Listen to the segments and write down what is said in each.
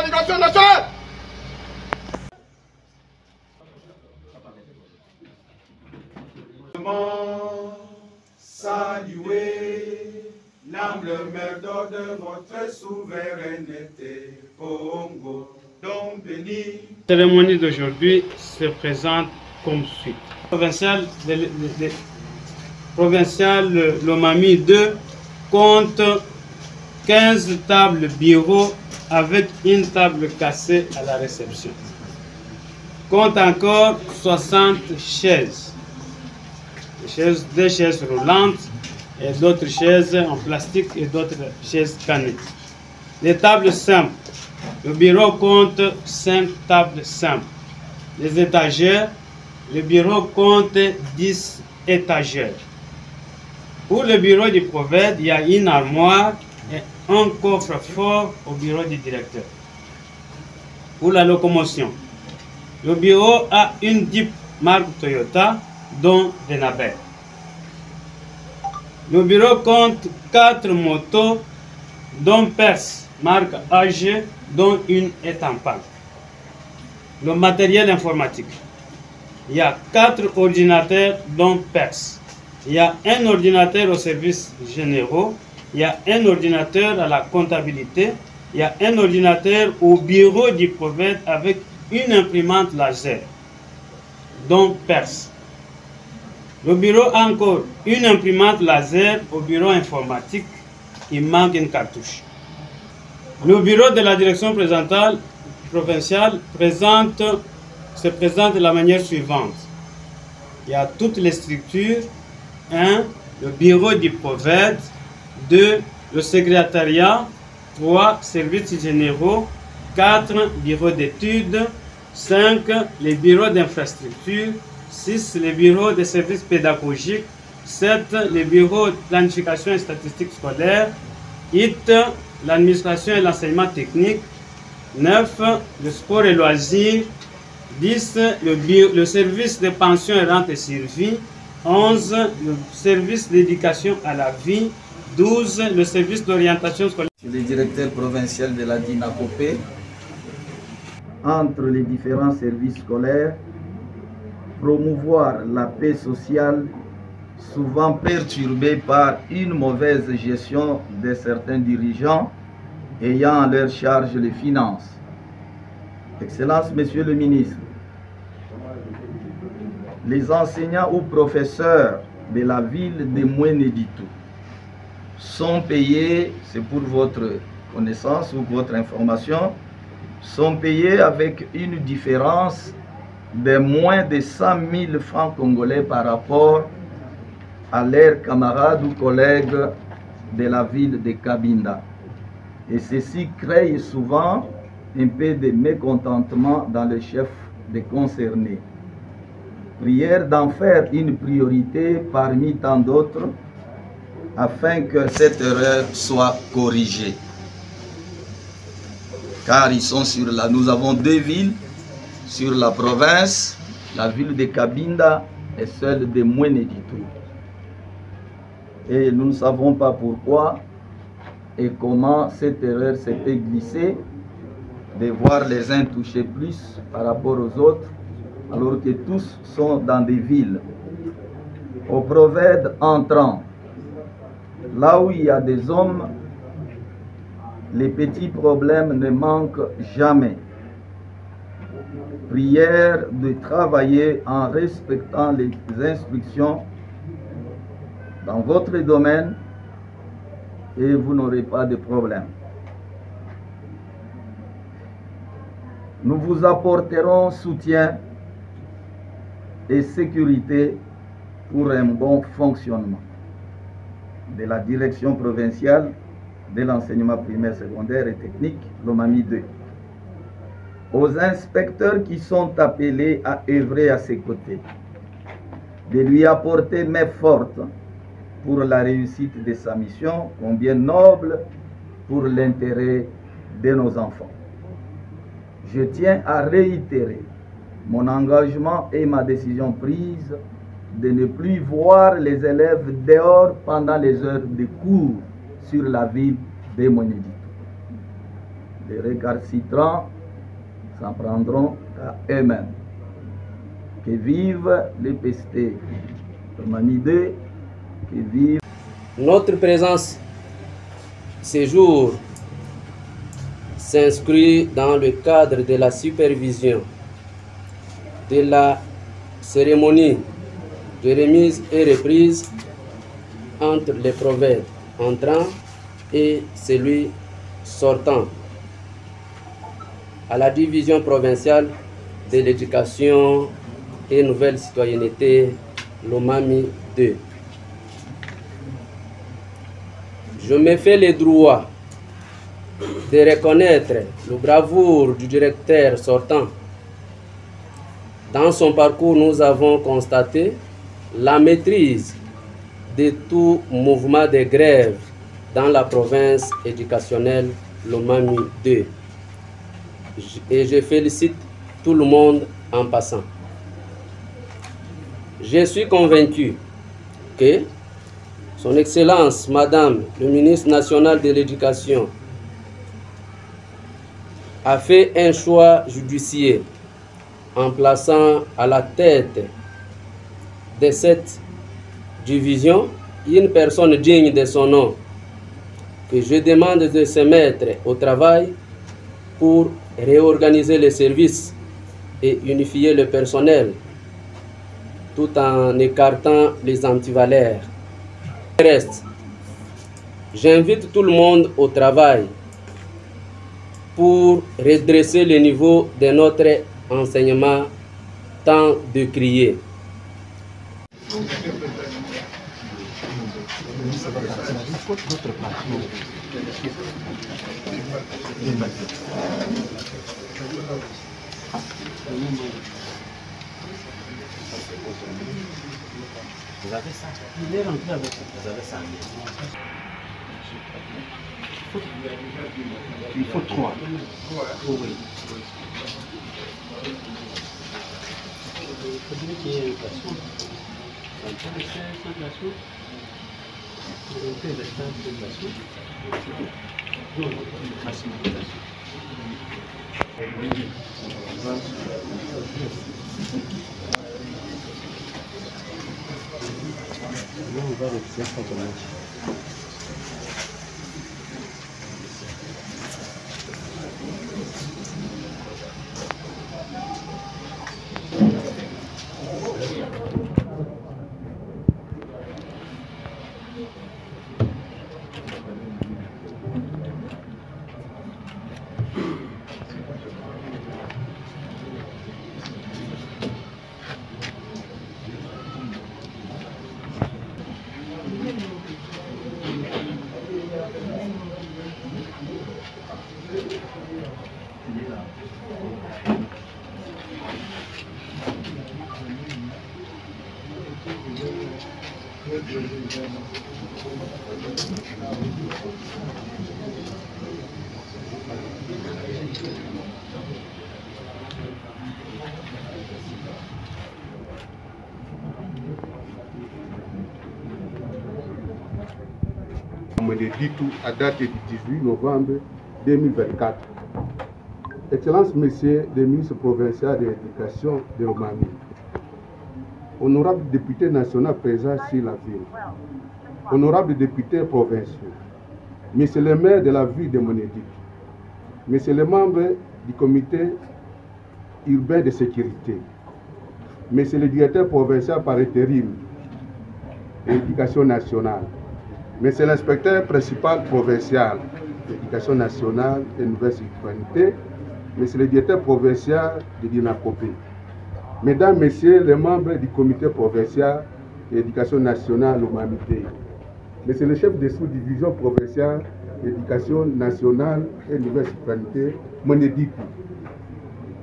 l'éducation nationale. Saluer l'humble meurtre de votre souveraineté, Congo, donc béni. La cérémonie d'aujourd'hui se présente comme suit. Provincial Lomami 2 compte 15 tables bureaux avec une table cassée à la réception. Compte encore 60 chaises. Des chaises roulantes et d'autres chaises en plastique et d'autres chaises canées. Les tables simples. Le bureau compte 5 tables simples. Les étagères. Le bureau compte 10 étagères. Pour le bureau du prophète, il y a une armoire et un coffre-fort au bureau du directeur. Pour la locomotion, le bureau a une Jeep marque Toyota, dont des navets. Le bureau compte 4 motos, dont Perse, marque AG, dont une est en panne. Le matériel informatique. Il y a 4 ordinateurs, dont Perse. Il y a un ordinateur aux services généraux. Il y a un ordinateur à la comptabilité. Il y a un ordinateur au bureau du prophète avec une imprimante laser, dont Perse. Le bureau a encore une imprimante laser au bureau informatique. Il manque une cartouche. Le bureau de la direction provinciale se présente de la manière suivante. Il y a toutes les structures. 1. Le bureau du prophète. 2. Le secrétariat. 3. Services généraux. 4. Bureau d'études. 5. Les bureaux d'infrastructure. 6. Les bureaux de services pédagogiques. 7. Les bureaux de planification et statistiques scolaires. 8. L'administration et l'enseignement technique. 9. Le sport et loisirs. 10. Le service de pension et rente et survie. 11. Le service d'éducation à la vie. 12. Le service d'orientation scolaire. Le directeur provincial de la DINACOPE, entre les différents services scolaires, promouvoir la paix sociale, souvent perturbée par une mauvaise gestion de certains dirigeants ayant à leur charge les finances. Excellence, Monsieur le ministre, les enseignants ou professeurs de la ville de Mweneditu sont payés, c'est pour votre connaissance ou votre information, sont payés avec une différence de moins de 100 000 francs congolais par rapport à leurs camarades ou collègues de la ville de Cabinda. Et ceci crée souvent un peu de mécontentement dans le chef des concernés. Prière d'en faire une priorité parmi tant d'autres afin que cette erreur soit corrigée. Car ils sont sur nous avons 2 villes sur la province, la ville de Cabinda et celle de Mweneditu. Et nous ne savons pas pourquoi et comment cette erreur s'est glissée, de voir les uns toucher plus par rapport aux autres, alors que tous sont dans des villes. Au prophète entrant, là où il y a des hommes, les petits problèmes ne manquent jamais. Prière de travailler en respectant les instructions dans votre domaine et vous n'aurez pas de problème. Nous vous apporterons soutien et sécurité pour un bon fonctionnement de la direction provinciale de l'enseignement primaire, secondaire et technique, Lomami 2. Aux inspecteurs qui sont appelés à œuvrer à ses côtés, de lui apporter main forte pour la réussite de sa mission, combien noble pour l'intérêt de nos enfants. Je tiens à réitérer mon engagement et ma décision prise de ne plus voir les élèves dehors pendant les heures de cours sur la ville de Mweneditu. Les récalcitrants s'en prendront à eux-mêmes. Que vive les pestés. Roumanie 2, que vive. Notre présence ce jour s'inscrit dans le cadre de la supervision de la cérémonie de remise et reprise entre les prophètes entrants et celui sortant à la division provinciale de l'éducation et nouvelle citoyenneté, Lomami 2. Je me fais le droit de reconnaître le bravoure du directeur sortant. Dans son parcours, nous avons constaté la maîtrise de tout mouvement de grève dans la province éducationnelle Lomami 2. Et je félicite tout le monde en passant. Je suis convaincu que Son Excellence, Madame le ministre national de l'Éducation, a fait un choix judicieux en plaçant à la tête de cette division une personne digne de son nom, que je demande de se mettre au travail pour réorganiser les services et unifier le personnel, tout en écartant les antivaleurs. Reste, j'invite tout le monde au travail pour redresser le niveau de notre enseignement tant décrié. Vous avez ça. Il est rentré avec ça. Vous avez ça. Il faut 3. Oui. Il faudrait qu'il y ait un plafond. Ça peut le faire sans plafond. Il peut le faire sans plafond. Non, facile. On va retirer ça comme ça. À date du 18 novembre 2024. Excellences, Messieurs les ministres provinciaux de l'Éducation de Roumanie, honorables députés nationaux présents sur la ville, honorables députés provinciaux, Messieurs les maires de la ville de Monédic, Messieurs les membres du comité urbain de sécurité, Messieurs le directeur provincial par intérim de l'Éducation nationale, Monsieur l'inspecteur principal provincial de l'Éducation nationale et nouvelle citoyenneté, Monsieur le directeur provincial de l'INACOPé, Mesdames, Messieurs les membres du comité provincial de l'Éducation nationale Lomami 2, Monsieur le chef de sous-division provinciale de l'Éducation nationale et nouvelle citoyenneté, Monédic,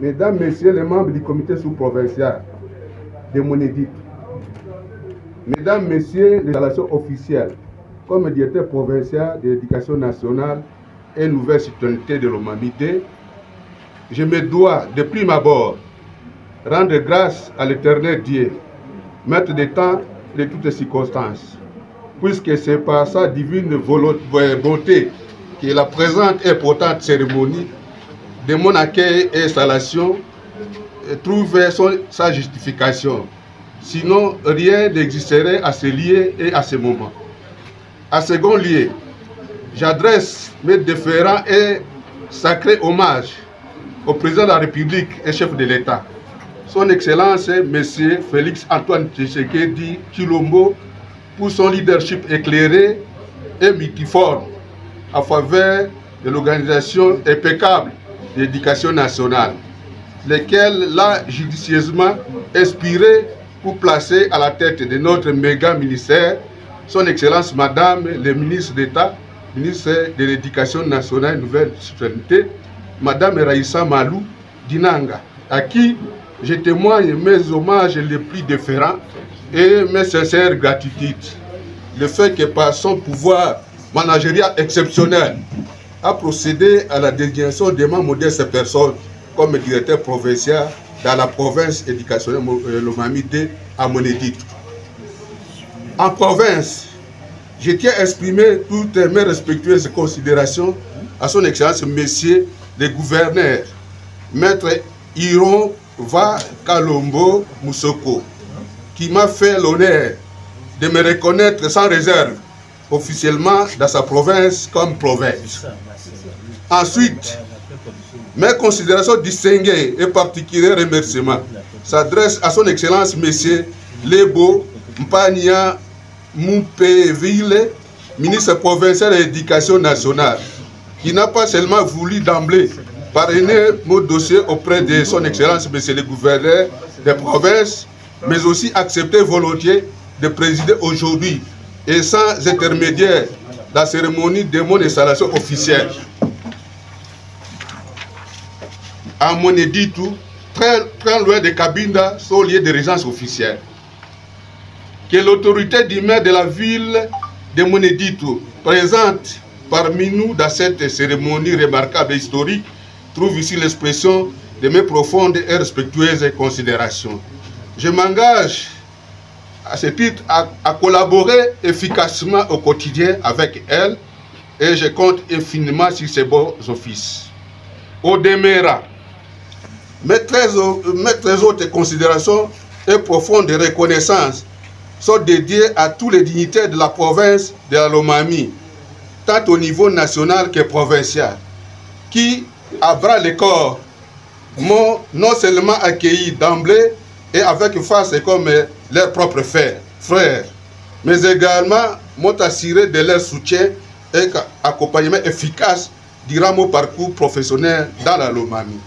Mesdames, Messieurs les membres du comité sous-provincial de Monédic, Mesdames, Messieurs les relations officielles, comme directeur provincial de l'Éducation nationale et nouvelle citoyenneté de Lomami 2, je me dois de prime abord rendre grâce à l'Éternel Dieu, maître des temps et de toutes les circonstances, puisque c'est par sa divine bonté que la présente et importante cérémonie de mon accueil et installation trouve sa justification. Sinon, rien n'existerait à ce lieu et à ce moment. À second lieu, j'adresse mes déférents et sacrés hommages au président de la République et chef de l'État, son Excellence M. Félix Antoine Tshisekedi Tshilombo, pour son leadership éclairé et multiforme en faveur de l'organisation impeccable de l'éducation nationale, lesquels l'a judicieusement inspiré pour placer à la tête de notre méga ministère son Excellence Madame le ministre d'État, ministre de l'Éducation nationale et nouvelle souveraineté, Madame Raissa Malou Dinanga, à qui je témoigne mes hommages les plus déférents et mes sincères gratitudes. Le fait que par son pouvoir managérial exceptionnel a procédé à la désignation de ma modeste personne comme directeur provincial dans la province éducationnelle Lomami à Monédite. En province, je tiens à exprimer toutes mes respectueuses considérations à son Excellence Monsieur le gouverneur, Maître Iron Va Kalombo Moussoko, qui m'a fait l'honneur de me reconnaître sans réserve officiellement dans sa province comme province. Ensuite, mes considérations distinguées et particuliers remerciements s'adressent à son Excellence Monsieur Lebo Mpania Moupeville, ministre provincial de l'Éducation nationale, qui n'a pas seulement voulu d'emblée parrainer mon dossier auprès de son Excellence Monsieur le gouverneur des provinces, mais aussi accepter volontiers de présider aujourd'hui et sans intermédiaire la cérémonie de mon installation officielle. À Monéditou, très loin de Cabinda, son lieu de résidence officielle. Que l'autorité du maire de la ville de Monéditou, présente parmi nous dans cette cérémonie remarquable et historique, trouve ici l'expression de mes profondes et respectueuses considérations. Je m'engage à ce titre à collaborer efficacement au quotidien avec elle et je compte infiniment sur ses bons offices. Au demeurant, mes très hautes considérations et profondes reconnaissances sont dédiées à tous les dignitaires de la province de la Lomami, tant au niveau national que provincial, qui, à bras le corps, m'ont non seulement accueilli d'emblée et avec face comme leurs propres frères, mais également m'ont assuré de leur soutien et accompagnement efficace durant mon parcours professionnel dans la Lomami.